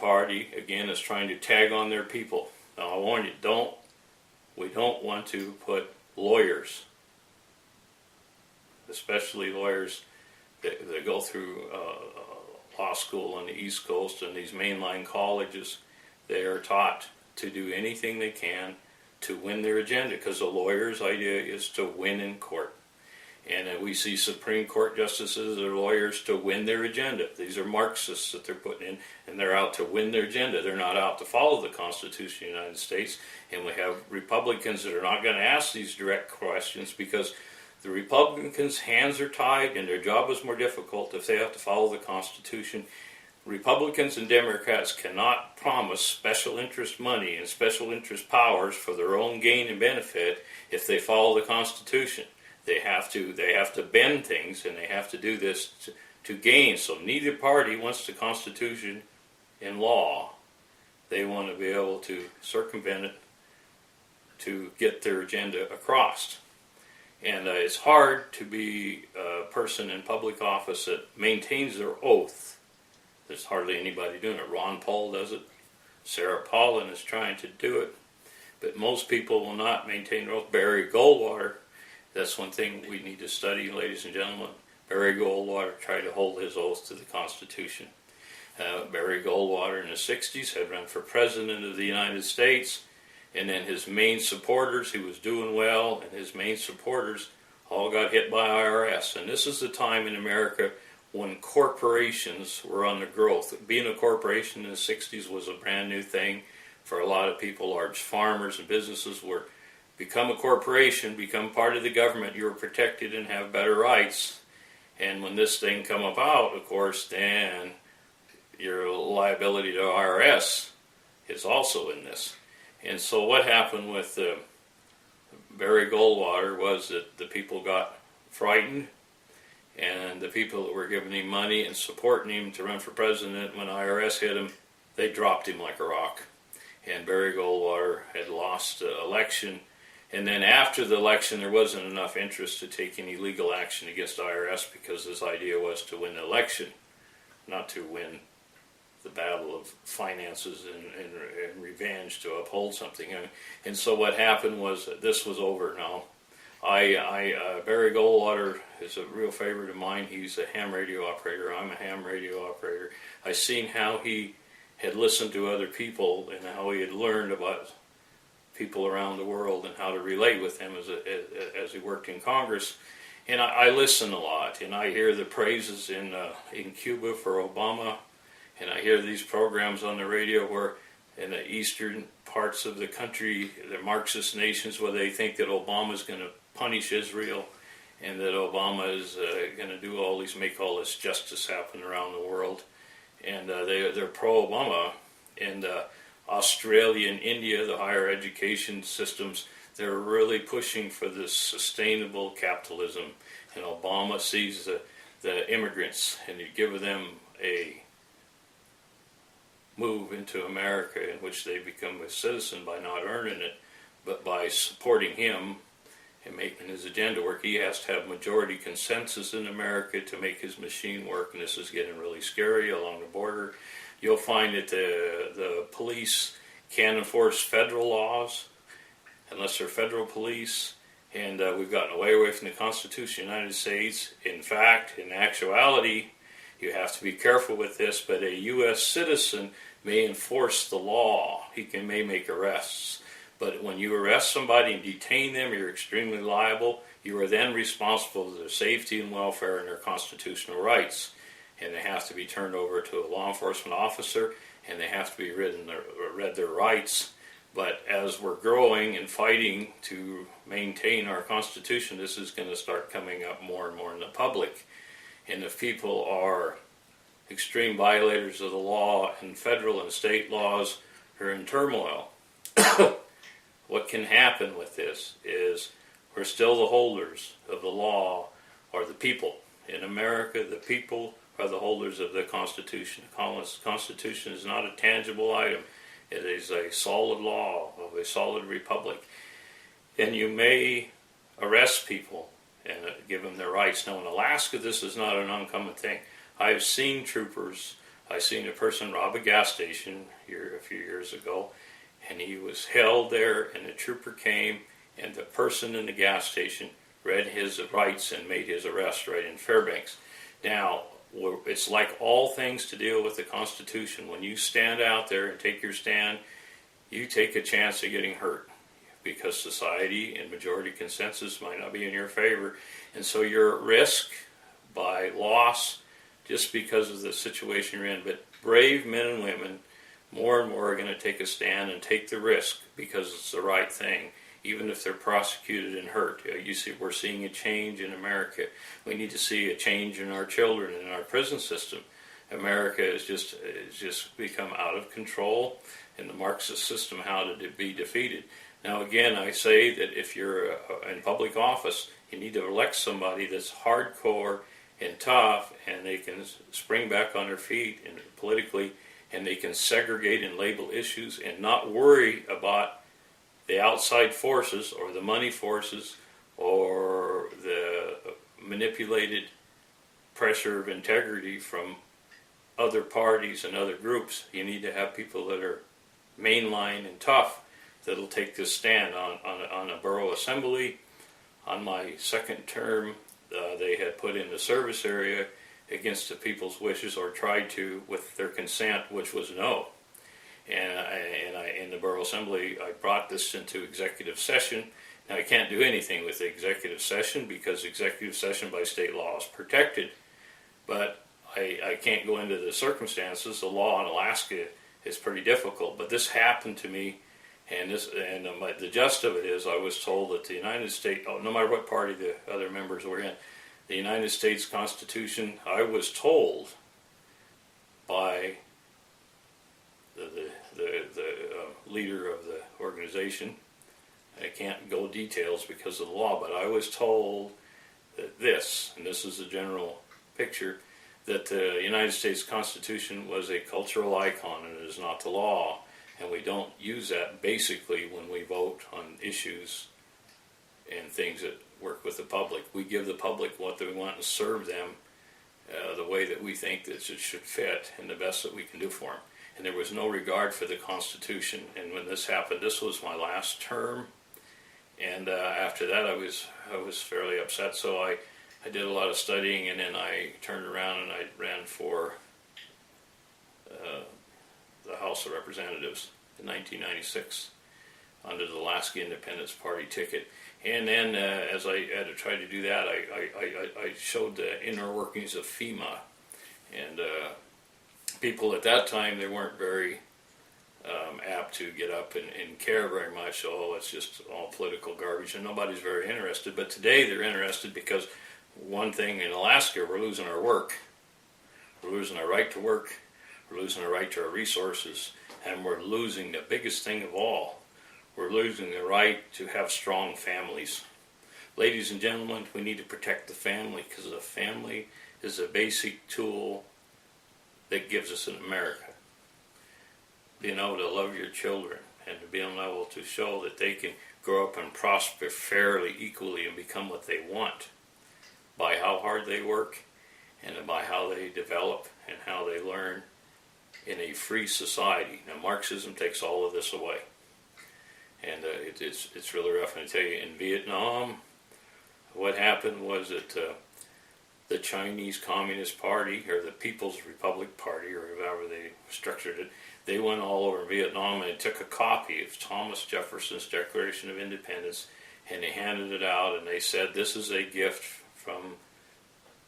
party, again, is trying to tag on their people. Now, I warn you, we don't want to put lawyers, especially lawyers that go through law school on the East Coast and these mainline colleges. They are taught to do anything they can to win their agenda, because the lawyer's idea is to win in court. And we see Supreme Court justices or lawyers to win their agenda. These are Marxists that they're putting in, and they're out to win their agenda. They're not out to follow the Constitution of the United States. And we have Republicans that are not going to ask these direct questions, because the Republicans' hands are tied and their job is more difficult if they have to follow the Constitution. Republicans and Democrats cannot promise special interest money and special interest powers for their own gain and benefit if they follow the Constitution. They have to bend things, and they have to do this to gain. So neither party wants the Constitution in law. They want to be able to circumvent it to get their agenda across. And it's hard to be a person in public office that maintains their oath. There's hardly anybody doing it. Ron Paul does it. Sarah Palin is trying to do it. But most people will not maintain their oath. Barry Goldwater, that's one thing we need to study, ladies and gentlemen. Barry Goldwater tried to hold his oath to the Constitution. Barry Goldwater in the 60s had run for President of the United States, and then his main supporters, he was doing well, and his main supporters all got hit by IRS. And this is the time in America when corporations were on the growth. Being a corporation in the 60s was a brand new thing for a lot of people. Large farmers and businesses were become a corporation, become part of the government. You were protected and have better rights. And when this thing come about, of course, then your liability to IRS is also in this. And so what happened with Barry Goldwater was that the people got frightened, and the people that were giving him money and supporting him to run for president, when IRS hit him, they dropped him like a rock. And Barry Goldwater had lost the election. And then after the election, there wasn't enough interest to take any legal action against IRS, because his idea was to win the election, not to win the battle of finances and revenge to uphold something. And so what happened was that this was over now. Barry Goldwater is a real favorite of mine. He's a ham radio operator. I'm a ham radio operator. I seen how he had listened to other people and how he had learned about people around the world and how to relate with them as he worked in Congress. And I listen a lot, and I hear the praises in Cuba for Obama, and I hear these programs on the radio where in the eastern parts of the country, the Marxist nations, where they think that Obama's going to punish Israel and that Obama is going to do all these, make all this justice happen around the world. And they're pro-Obama. And Australia and India, the higher education systems, they're really pushing for this sustainable capitalism. And Obama sees the immigrants, and you give them a move into America in which they become a citizen by not earning it, but by supporting him and making his agenda work. He has to have majority consensus in America to make his machine work, and this is getting really scary along the border. You'll find that the police can't enforce federal laws unless they're federal police, and we've gotten away from the Constitution of the United States. In fact, in actuality, you have to be careful with this, but a U.S. citizen may enforce the law. He may make arrests. But when you arrest somebody and detain them, you're extremely liable. You are then responsible for their safety and welfare and their constitutional rights. And they have to be turned over to a law enforcement officer, and they have to be read their rights. But as we're growing and fighting to maintain our Constitution, this is going to start coming up more and more in the public. And if people are extreme violators of the law, and federal and state laws are in turmoil, what can happen with this is we're still the holders of the law, or the people. In America, the people are the holders of the Constitution. The Constitution is not a tangible item. It is a solid law of a solid republic. And you may arrest people and give them their rights. Now in Alaska, this is not an uncommon thing. I've seen troopers I seen a person rob a gas station here a few years ago, and he was held there, and the trooper came, and the person in the gas station read his rights and made his arrest right in Fairbanks. Now, it's like all things to deal with the Constitution. When you stand out there and take your stand, you take a chance of getting hurt because society and majority consensus might not be in your favor. And so you're at risk by loss just because of the situation you're in. But brave men and women, more and more, are going to take a stand and take the risk because it's the right thing, even if they're prosecuted and hurt. You see, we're seeing a change in America. We need to see a change in our children and in our prison system. America has just become out of control, and the Marxist system, how to be defeated. Now, again, I say that if you're in public office, you need to elect somebody that's hardcore and tough, and they can spring back on their feet and politically, and they can segregate and label issues and not worry about the outside forces or the money forces or the manipulated pressure of integrity from other parties and other groups. You need to have people that are mainline and tough that'll take this stand on a borough assembly. On my second term, they had put in the service area against the people's wishes, or tried to with their consent, which was no. And in the borough assembly, I brought this into executive session. Now, I can't do anything with the executive session because executive session by state law is protected, but I can't go into the circumstances. The law in Alaska is pretty difficult, but this happened to me, and the gist of it is I was told that the United States, no matter what party the other members were in, the United States Constitution, I was told by the leader of the organization, I can't go details because of the law, but I was told that this, and this is the general picture, that the United States Constitution was a cultural icon and it is not the law, and we don't use that basically when we vote on issues and things that work with the public. We give the public what they want and serve them the way that we think that it should fit and the best that we can do for them. And there was no regard for the Constitution. And when this happened, this was my last term, and after that I was fairly upset. So I did a lot of studying, and then I turned around and I ran for the House of Representatives in 1996 under the Alaska Independence Party ticket. And then as I had to try to do that, I showed the inner workings of FEMA. And people at that time, they weren't very apt to get up and care very much. Oh, it's just all political garbage, and nobody's very interested. But today they're interested because one thing in Alaska, we're losing our work. We're losing our right to work. We're losing our right to our resources. And we're losing the biggest thing of all. We're losing the right to have strong families. Ladies and gentlemen, we need to protect the family, because the family is a basic tool that gives us in America. Being able to love your children and to be able to show that they can grow up and prosper fairly, equally, and become what they want by how hard they work and by how they develop and how they learn in a free society. Now, Marxism takes all of this away. And it's really rough. And I tell you, in Vietnam, what happened was that the Chinese Communist Party, or the People's Republic Party, or however they structured it, they went all over Vietnam and they took a copy of Thomas Jefferson's Declaration of Independence and they handed it out, and they said, this is a gift from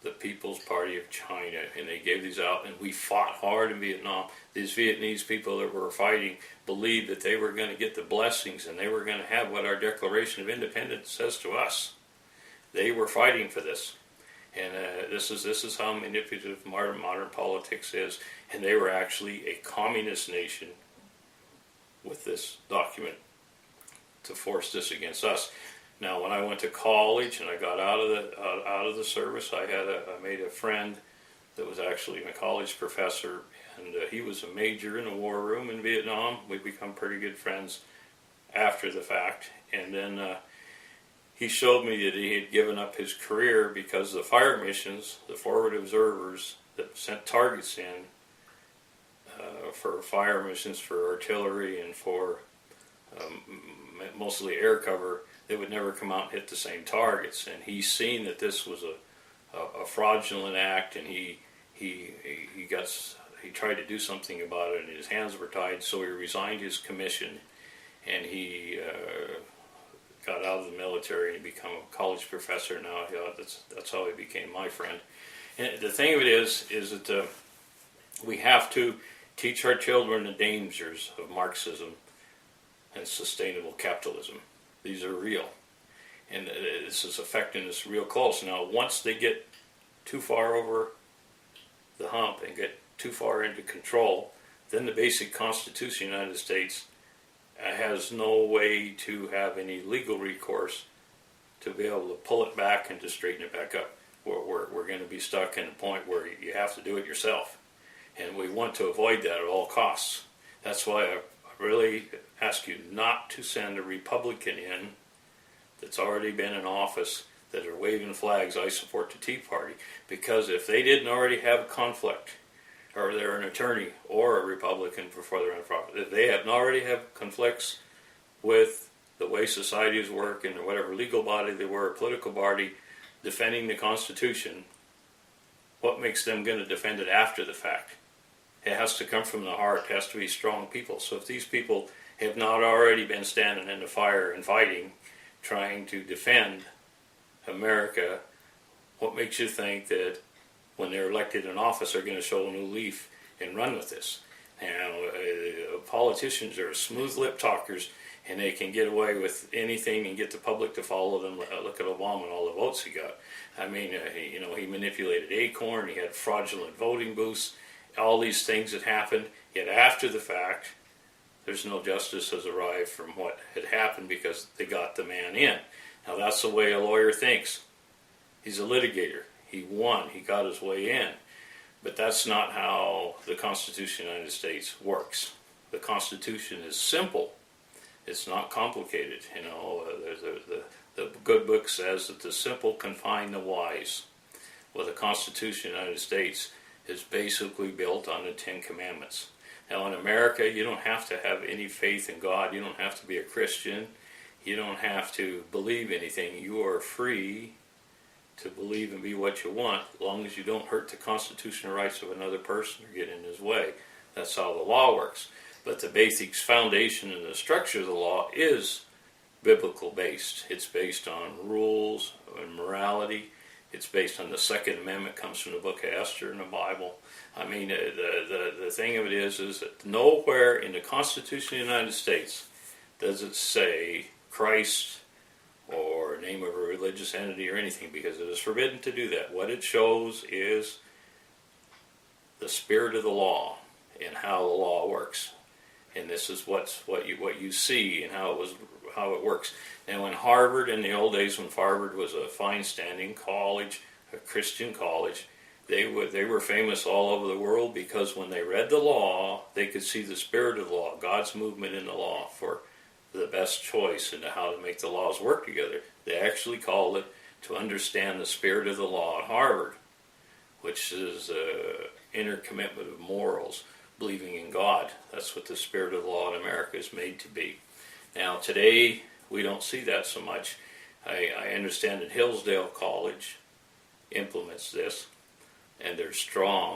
the People's Party of China, and they gave these out, and we fought hard in Vietnam. These Vietnamese people that were fighting believed that they were going to get the blessings and they were going to have what our Declaration of Independence says to us. They were fighting for this. And this is how manipulative modern politics is. And they were actually a communist nation with this document to force this against us. Now, when I went to college and I got out of the service, I made a friend that was actually a college professor, and he was a major in the war room in Vietnam. We become pretty good friends after the fact, and then he showed me that he had given up his career because the fire missions, the forward observers that sent targets in, for fire missions, for artillery, and for mostly air cover, they would never come out and hit the same targets. And he's seen that this was a fraudulent act, and he tried to do something about it, and his hands were tied. So he resigned his commission, and he got out of the military and he became a college professor. Now that's how he became my friend. And the thing of it is that we have to teach our children the dangers of Marxism and sustainable capitalism. These are real, and this is affecting us real close. Now, once they get too far over the hump and get too far into control, then the basic Constitution of the United States has no way to have any legal recourse to be able to pull it back and to straighten it back up. We're going to be stuck in a point where you have to do it yourself, and we want to avoid that at all costs. That's why I really ask you not to send a Republican in that's already been in office that are waving flags, I support the Tea Party, because if they didn't already have a conflict, or they're an attorney or a Republican before they're in office, if they have already have conflicts with the way societies work and whatever legal body they were, a political party, defending the Constitution, what makes them going to defend it after the fact? It has to come from the heart. It has to be strong people. So if these people have not already been standing in the fire and fighting, trying to defend America, what makes you think that when they're elected in office they're going to show a new leaf and run with this? Politicians are smooth lip talkers, and they can get away with anything and get the public to follow them. Look at Obama and all the votes he got. I mean, he manipulated Acorn. He had fraudulent voting booths. All these things that happened. Yet after the fact, there's no justice has arrived from what had happened because they got the man in. Now that's the way a lawyer thinks. He's a litigator. He won. He got his way in. But that's not how the Constitution of the United States works. The Constitution is simple. It's not complicated. The good book says that the simple confine the wise. Well, the Constitution of the United States is basically built on the Ten Commandments. Now in America, you don't have to have any faith in God. You don't have to be a Christian. You don't have to believe anything. You are free to believe and be what you want, as long as you don't hurt the constitutional rights of another person or get in his way. That's how the law works. But the basic foundation and the structure of the law is biblical based. It's based on rules and morality. It's based on the Second Amendment, comes from the book of Esther in the Bible. I mean, the thing of it is that nowhere in the Constitution of the United States does it say Christ or name of a religious entity or anything, because it is forbidden to do that. What it shows is the spirit of the law and how the law works. And this is what you see and how it works. Now, in Harvard, in the old days when Harvard was a fine-standing college, a Christian college, they were famous all over the world because when they read the law, they could see the spirit of the law, God's movement in the law for the best choice into how to make the laws work together. They actually called it to understand the spirit of the law at Harvard, which is inner commitment of morals, believing in God. That's what the spirit of the law in America is made to be. Now today we don't see that so much. I understand that Hillsdale College implements this, and they're strong.